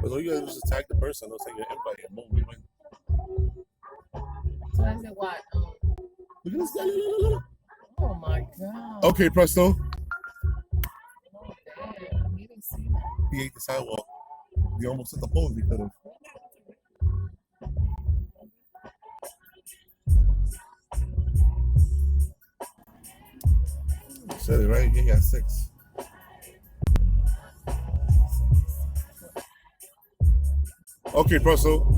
Because all you gotta do is just tag the person. They'll send you an invite and boom, you win. So I said, what? Look at this guy. Look. Oh my God. Okay, Presto. Oh, damn. He didn't see that. He ate the sidewalk. He almost hit the pole if he could have. Said it right. He got 6. Okay, Presto.